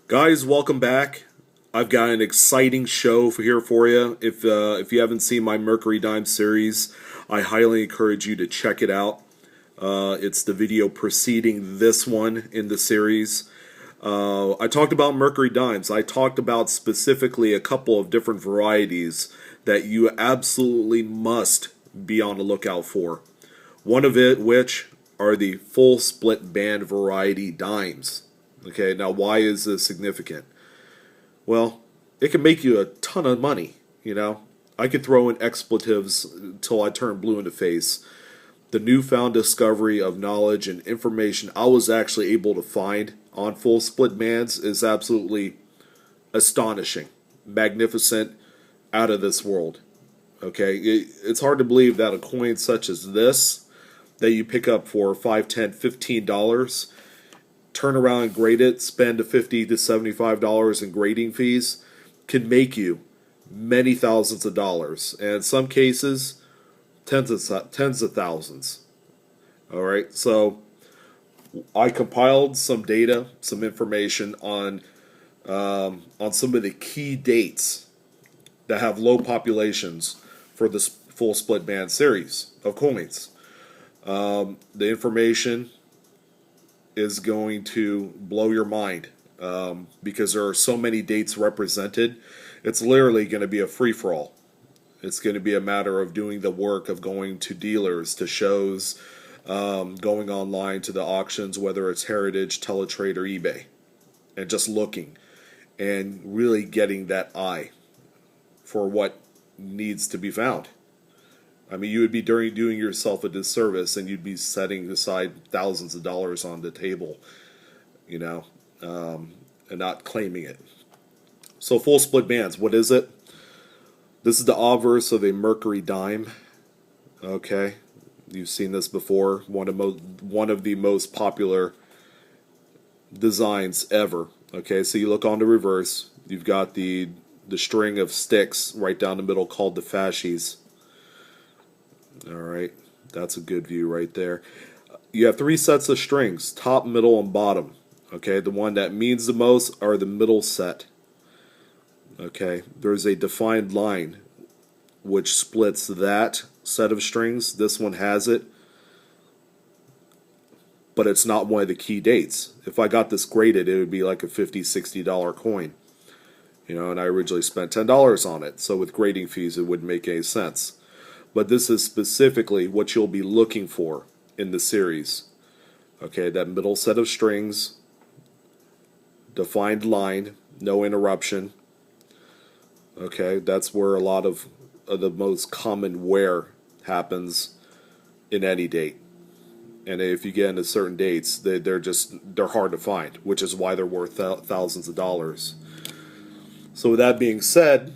Guys, welcome back. I've got an exciting show here for you. If you haven't seen my Mercury Dime series, I highly encourage you to check it out. It's the video preceding this one in the series. I talked about Mercury Dimes. I talked about specifically a couple of different varieties that you absolutely must be on the lookout for. One of it, which are the full split band variety dimes. Okay, now why is this significant? Well, it can make you a ton of money, you know. I could throw in expletives until I turn blue in the face. The newfound discovery of knowledge and information I was actually able to find on full split bands is absolutely astonishing, magnificent, out of this world. Okay, it's hard to believe that a coin such as this, that you pick up for $5, $10, $15, turn around and grade it, spend $50 to $75 in grading fees, can make you many thousands of dollars, and in some cases, tens of thousands. All right, so I compiled some data, some information on some of the key dates that have low populations for this full split band series of coins. The information is going to blow your mind because there are so many dates represented. It's literally going to be a free-for-all. It's going to be a matter of doing the work of going to dealers, to shows, going online to the auctions, whether it's Heritage, Teletrade, or eBay, and just looking and really getting that eye for what needs to be found. I mean, you would be doing yourself a disservice, and you'd be setting aside thousands of dollars on the table, you know, and not claiming it. So, full split bands, what is it? This is the obverse of a Mercury dime. Okay, you've seen this before. One of the most popular designs ever. Okay, so you look on the reverse. You've got the string of sticks right down the middle called the fasces. All right, that's a good view right there. You have three sets of strings, top, middle, and bottom. Okay, the one that means the most are the middle set. Okay, there's a defined line which splits that set of strings. This one has it, but it's not one of the key dates. If I got this graded, it would be like a $50, $60 coin. You know, and I originally spent $10 on it, so with grading fees, it wouldn't make any sense. But this is specifically what you'll be looking for in the series. Okay, that middle set of strings, defined line, no interruption. Okay, that's where a lot of the most common wear happens in any date. And if you get into certain dates, they're hard to find, which is why they're worth thousands of dollars. So with that being said,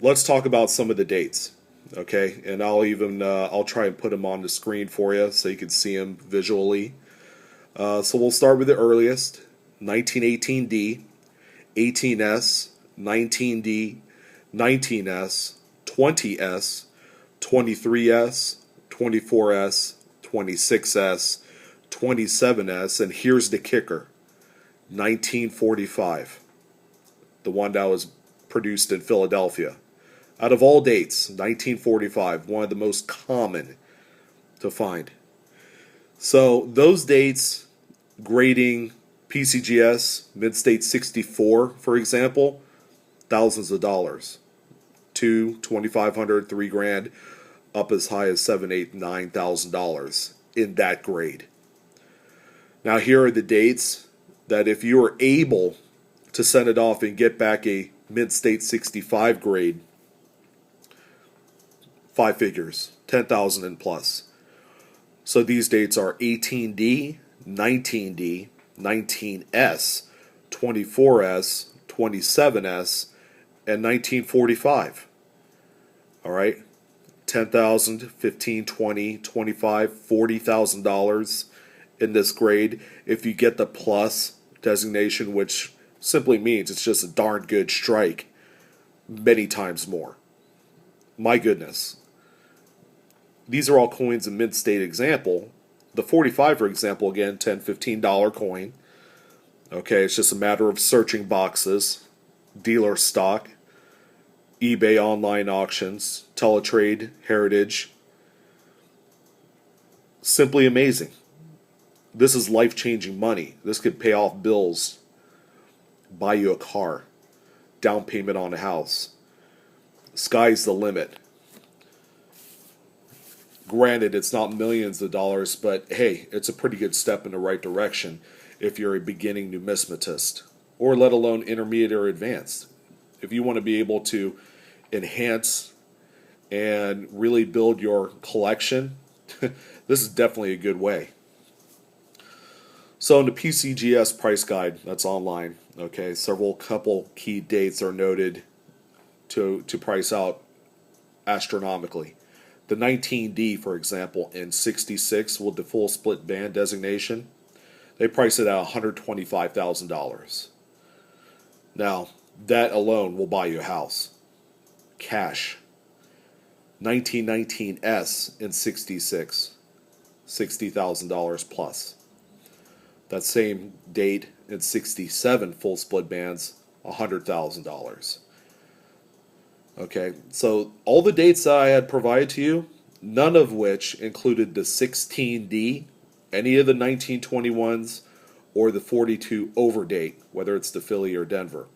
let's talk about some of the dates. Okay, and I'll try and put them on the screen for you so you can see them visually. So we'll start with the earliest: 1918D, 18S, 19D, 19S, 20S, 23S, 24S, 26S, 27S, and here's the kicker: 1945, the one that was produced in Philadelphia. Out of all dates, 1945, one of the most common to find. So those dates, grading PCGS, mid-state 64, for example, thousands of dollars. $2,500, $3,000, up as high as $7,000, $8,000, $9,000 in that grade. Now here are the dates that if you are able to send it off and get back a mid-state 65 grade, five figures, 10,000 and plus. So these dates are 18D, 19D, 19S, 24S, 27S, and 1945. All right, 10,000, 15, 20, 25, $40,000 in this grade. If you get the plus designation, which simply means it's just a darn good strike, many times more. My goodness. These are all coins in mid-state example. The 45, for example, again, $10, $15 coin. Okay, it's just a matter of searching boxes, dealer stock, eBay online auctions, teletrade, heritage. Simply amazing. This is life-changing money. This could pay off bills, buy you a car, down payment on a house. Sky's the limit. Granted, it's not millions of dollars, but hey, it's a pretty good step in the right direction if you're a beginning numismatist, or let alone intermediate or advanced. If you want to be able to enhance and really build your collection, this is definitely a good way. So in the PCGS price guide that's online, okay, couple key dates are noted to price out astronomically. The 19D, for example, in 66 with the full split band designation, they price it at $125,000. Now, that alone will buy you a house. Cash. 1919S in 66, $60,000 plus. That same date in 67 full split bands, $100,000. Okay, so all the dates that I had provided to you, none of which included the 16D, any of the 1921s, or the 42 over date, whether it's the Philly or Denver.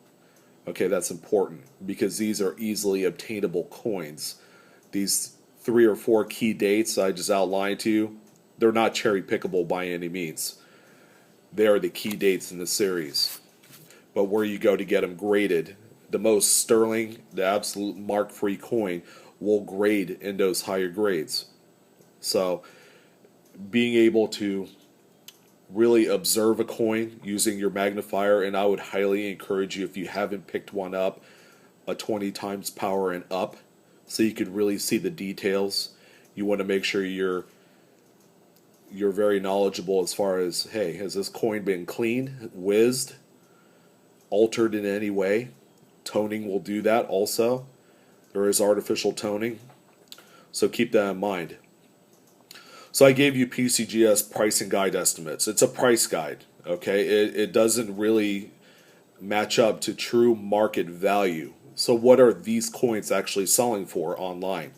Okay, that's important because these are easily obtainable coins. These 3 or 4 key dates I just outlined to you, they're not cherry pickable by any means. They are the key dates in the series. But where you go to get them graded, the most sterling, the absolute mark-free coin will grade in those higher grades. So being able to really observe a coin using your magnifier, and I would highly encourage you, if you haven't picked one up, a 20 times power and up, so you can really see the details. You want to make sure you're very knowledgeable as far as, hey, has this coin been cleaned, whizzed, altered in any way? Toning will do that also. There is artificial toning, so keep that in mind. So I gave you PCGS pricing guide estimates. It's a price guide, okay? It doesn't really match up to true market value. So what are these coins actually selling for online?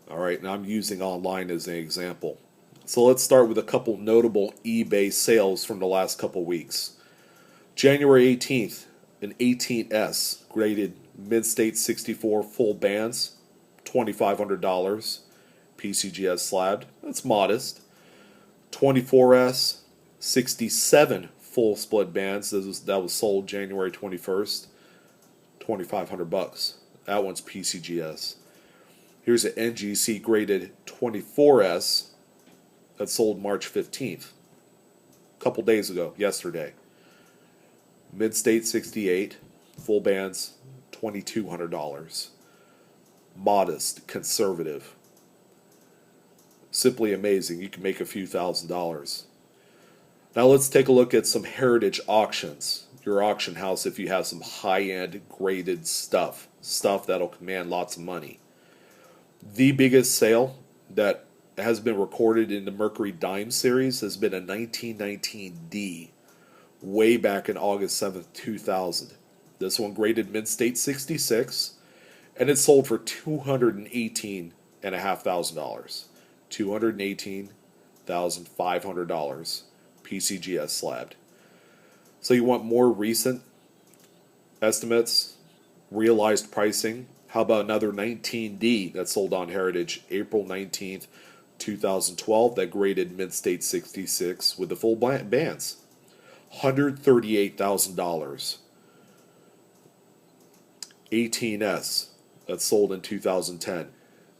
All right, now I'm using online as an example. So let's start with a couple notable eBay sales from the last couple weeks. January 18th, an 18S graded mid-state 64 full bands, $2,500. PCGS slabbed. That's modest. 24S, 67 full split bands. That was sold January 21st, $2,500. That one's PCGS. Here's an NGC graded 24S that sold March 15th, a couple days ago, yesterday. Mid-state 68, full bands, $2,200. Modest, conservative. Simply amazing. You can make a few $1,000s. Now let's take a look at some heritage auctions. Your auction house, if you have some high-end graded stuff that'll command lots of money. The biggest sale that has been recorded in the Mercury Dime series has been a 1919D, way back in August 7th, 2000. This one graded mid-state 66, and it sold for $218,500. $218,500 PCGS slabbed. So you want more recent estimates, realized pricing? How about another 19D that sold on Heritage April 19th, 2012 that graded mid-state 66 with the full bands? $138,000. 18S that sold in 2010.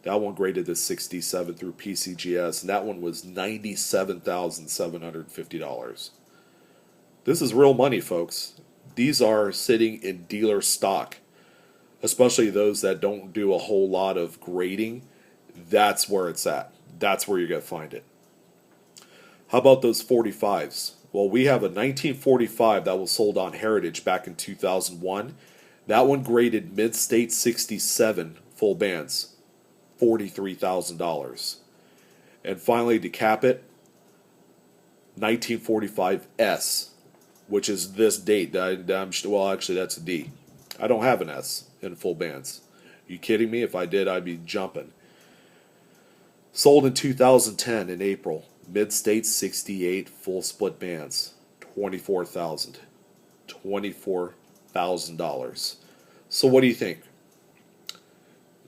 That one graded to 67 through PCGS, and that one was $97,750. This is real money, folks. These are sitting in dealer stock, especially those that don't do a whole lot of grading. That's where it's at. That's where you're going to find it. How about those 45s? Well, we have a 1945 that was sold on Heritage back in 2001. That one graded mid-state 67 full bands. $43,000. And finally, to cap it, 1945S which is this date. Well, actually, that's a D. I don't have an S in full bands. You kidding me? If I did, I'd be jumping. Sold in 2010 in April. Mid-State 68 full split bands. $24,000. $24,000. So what do you think?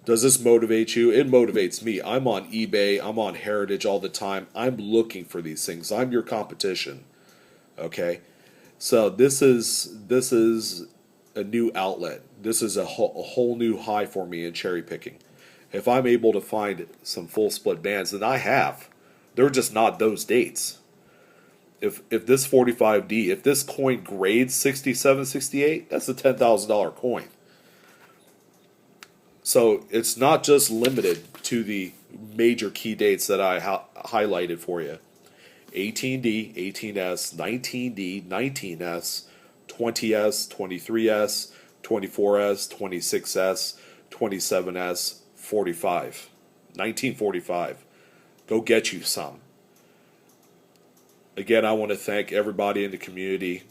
Does this motivate you? It motivates me. I'm on eBay. I'm on Heritage all the time. I'm looking for these things. I'm your competition. Okay? So this is a new outlet. This is a whole new high for me in cherry picking. If I'm able to find some full split bands, and I have, they're just not those dates. If this 45D, if this coin grades 67, 68, that's a $10,000 coin. So it's not just limited to the major key dates that I highlighted for you. 18D, 18S, 19D, 19S, 20S, 23S, 24S, 26S, 27S, 45. 1945. Go get you some. Again, I want to thank everybody in the community.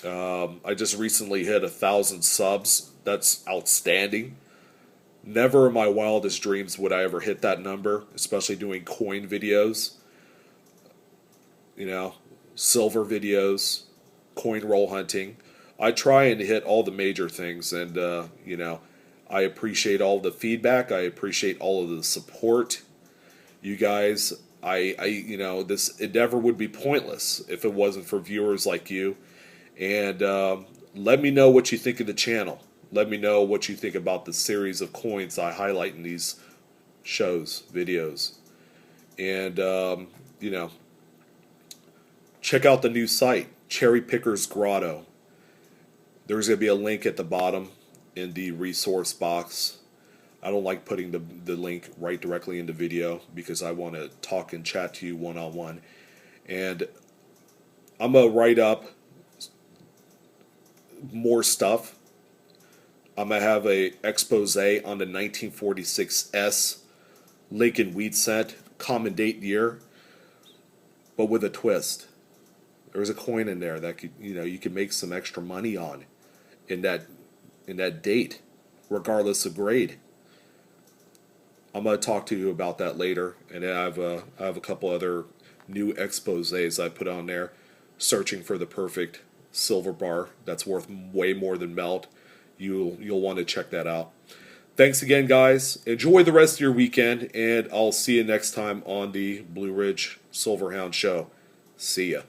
I just recently hit 1,000 subs. That's outstanding. Never in my wildest dreams would I ever hit that number, especially doing coin videos. You know, silver videos, coin roll hunting. I try and hit all the major things, and you know, I appreciate all the feedback. I appreciate all of the support. You guys, you know, this endeavor would be pointless if it wasn't for viewers like you. And let me know what you think of the channel. Let me know what you think about the series of coins I highlight in these shows, videos. And, you know, check out the new site, Cherrypicker's Grotto. There's going to be a link at the bottom in the resource box. I don't like putting the link right directly in the video because I want to talk and chat to you one-on-one. And I'm going to write up more stuff. I'm going to have a expose on the 1946S Lincoln Wheat Cent, common date year, but with a twist. There's a coin in there that could, you know, you can make some extra money on in that date, regardless of grade. I'm going to talk to you about that later, and I have a couple other new exposés I put on there, searching for the perfect silver bar that's worth way more than melt. You'll want to check that out. Thanks again, guys. Enjoy the rest of your weekend, and I'll see you next time on the Blue Ridge Silverhound Show. See ya.